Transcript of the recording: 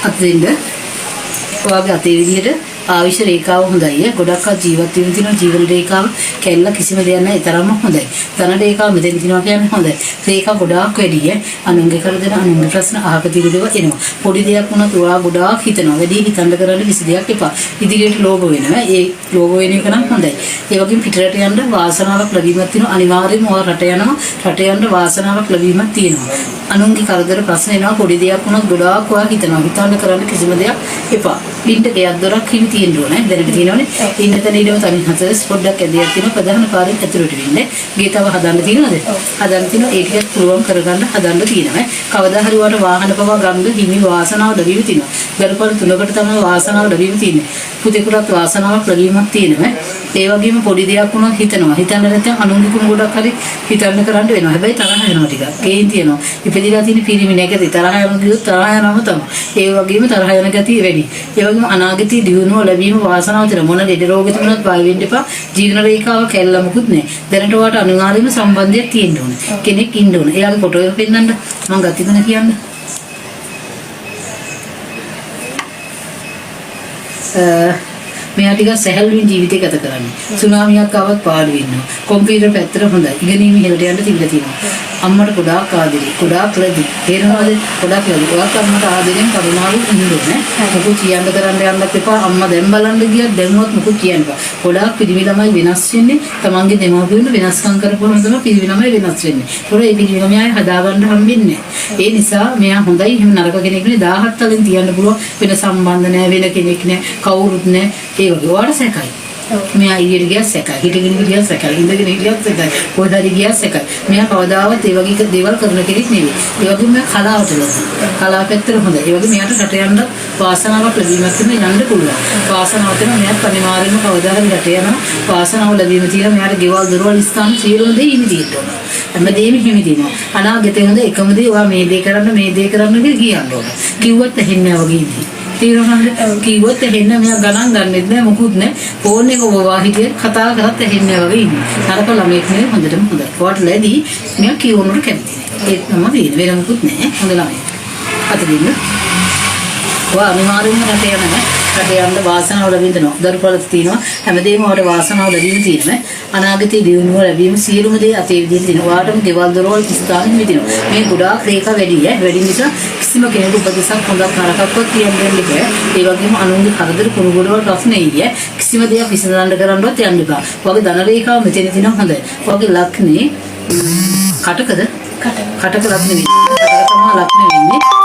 අතින්ද ඔයාගේ අතේ විදියට ආවිෂ රේඛාව හොඳයි. ගොඩක් අය ජීවත් වෙන තියෙන ජීවන රේඛාව කැල්ල කිසිම දෙයක් නැහැ. ඒ තරම්ම හොඳයි. ධන රේඛාව මෙතන තියෙනවා කියන්නේ හොඳයි. රේඛා ගොඩාක් වැඩි. අනුන්ගේ කරදර අනුන්ගේ ප්‍රශ්න අහක තිරදව එනවා. පොඩි දෙයක් වුණත් ඔයා ගොඩාක් හිතනවා. වැඩි හිතන්න කරන්න කිසි දෙයක් එපා. ඉදිරියට ලෝභ වෙනවා. ඒ ලෝභ වෙන එක නම් හොඳයි. ඒ වගේම පිටරට යන්න වාසනාවක් ලැබීමක් තියෙනවා. අනිවාර්යයෙන්ම ඔයා රට යනවා. රට යන්න වාසනාවක් ලැබීමක් තියෙනවා. අනුන්ගේ කරදර ප්‍රශ්න එනවා. පොඩි දෙයක් වුණත් ගොඩාක් ඔයා හිතනවා. හිතන්න කරන්න කිසිම දෙයක් එපා. පින්ට ගයක් දොරක් හිමි තියෙන්න ඕනේ. දැනට තියෙනවනේ. ඉන්න තැන ඉඳම තනින් හතරස් පොඩ්ඩක් ඇදයක් තියෙනවා. ප්‍රධාන කාර්යයෙන් ඇතුළට වෙන්නේ. ගේ තව හදන්න තියෙනවද? හදන්න තියෙනවා. ඒ ටිකක් පුළුවන් කරගන්න හදන්න තියෙනවා. කවදා හරි වට වාහන පවා ගන්න හිමි වාසනාව ලැබීම තියෙනවා. ගරුපල් තුනකට තමයි වාසනාව ලැබීම තියෙන්නේ. පුතේකටත් වාසනාවක් ලැබීමක් තියෙනවා. ඒ වගේම පොඩි දෙයක් වුණොත් හිතනවා. හිතන්න නැත්නම් අනුන්ගේ කුණ ගොඩක් හරි හිතන්න කරන්න වෙනවා. හැබැයි තරහ යනවා ටිකක්. කේන් තියෙනවා. ඉපදිලා තියෙන පිරිමි නැකති තරහ යන කිව්වොත් තරහ යනම තමයි. ඒ වගේම තරහ යන ගතිය වැඩි. ඒ වගේම අනාගතයේ දියුණුව ලැබීම වාසනාව තියෙන මොන ලෙඩ රෝග තිබුණත් බය වෙන්න එපා. ජීවන රේඛාව කැල්ල මොකුත් නැහැ. දැනට ඔයාට අනිවාර්යයෙන්ම සම්බන්ධයක් තියෙන්න ඕනේ. කෙනෙක් ඉන්න ඕනේ. එයාගේ ෆොටෝ එක පෙන්නන්න මම ගතිගුණ කියන්න. මෙයා ටිකක් සැහැල්ලුවෙන් ජීවිතය ගත කරන්නේ. සුනාමියක් ආවත් පාඩු වෙනවා. කොම්පියුටර් පැත්තට හොඳයි. ඉගෙනීම ඉහළට යන්න තිබිලා තියෙනවා. අම්මට ගොඩාක් ආදරේ. ගොඩාක් ලැබි. තේරෙනවද? ගොඩාක් ලැබි. ඔයාත් අම්මට ආදරෙන් කරුණාවෙන් ඉන්න ඕනේ. මොකද කියන්න කරන්න යන්නත් එපා. අම්මා දැන් බලන්න ගියත් දැන්වත් මොකද කියන්න බෑ. ගොඩාක් පිරිමි ළමයි වෙනස් වෙන්නේ. තමන්ගේ දෙමව්පියන් වෙනස්කම් කරපුවම තමයි පිරිමි ළමයි වෙනස් වෙන්නේ. ඒතකොට මේ පිරිමි ළමයි හදාගන්න හම්බෙන්නේ නැහැ. ඒ නිසා මෙයා හොඳයි. එහෙම නරක කෙනෙක් නෙවෙයි. 17 තලින් තියන්න පුළුවන්. වෙන සම්බන්ධ නැහැ. වෙන කෙනෙක් නැහැ. කවුරුත් නැහැ. ඒ වගේ ඔයාට සැකයි. මෙයා ඊට ගියා සැකයි. හිටගෙන ගියා සැකයි. ඉඳගෙන ගියා සැකයි. කොහෙද හරි ගියා සැකයි. මෙයා කවදාවත් ඒ වගේ දේවල් කරන කෙනෙක් නෙවෙයි. ඒ වගේම මෙයා කලාවට ලොකු. කලාව පැත්තට හොඳයි. ඒ වගේ මෙයාට රට යන්න වාසනාවක් ලැබීමක් තියෙන යන්න පුළුවන්. වාසනාව තියෙන මෙයාත් අනිවාර්යයෙන්ම කවදා හරි රට යනවා. වාසනාව ලැබීම තියෙන මෙයාට ගෙවල් දොරවල් ස්ථාන සියලුම දේ හිමි තියෙනවා. හැමදේම හිමි තියෙනවා. අනාගතේ හොඳ එකම දේ ඔයා මේ දේ කරන්න කියලා කියන්න ඕන. කිව්වත් ඇහෙන්නේ නැහැ වගේ ඉන්නේ. තීරණයක් කිව්වොත් ඇහෙන්නේ මෙයා ගණන් ගන්නෙත් නෑ මොකුත් නෑ ෆෝන් එක ඔබවා හිටිය කතා කරත් ඇහෙන්නේ නැහැ වගේ ඉන්නේ. නරක ළමෙක් නෙවෙයි හොඳටම හොඳයි. ඔයාට ලැබි මෙයා කියවනට කැමති නෑ. ඒත් නම වෙන මොකුත් නෑ. හොඳ ළමෙක්. අතදින්න. ඔයා අනිවාර්යෙන්ම රට යනවා. රට යන්න වාසනාව ලැබෙනවා. දරුපලත් තියෙනවා. හැමදේම ඔයාට වාසනාව ලැබීම තියෙනවා. අනාගතයේ දියුණුව ලැබීම සියලුම දේ අතේ විදිහට තියෙනවා. ඔයාටම ගෙවල් දොරවල් ස්ථාන හිමිදිනවා. මේ ගොඩාක් රේඛා වැඩි වැඩි නිසා කිසිම කෙනෙකු උපදෙසක් හොඳක් නරකක්වත් කියන්නේ නැහැ. ඒ වගේම අනුන්ගේ කරදර කුණු ගොඩවල් ප්‍රශ්න එయ్యේ. කිසිම දෙයක් විසඳන්න කරන්නවත් යන්න එපා. ඔයාගේ ධන රේඛාව මෙතන තියෙනවා හොඳයි. ඔයාගේ ලක්නේ කටක ලක්නේ. කටක තමයි ලක්නේ වෙන්නේ.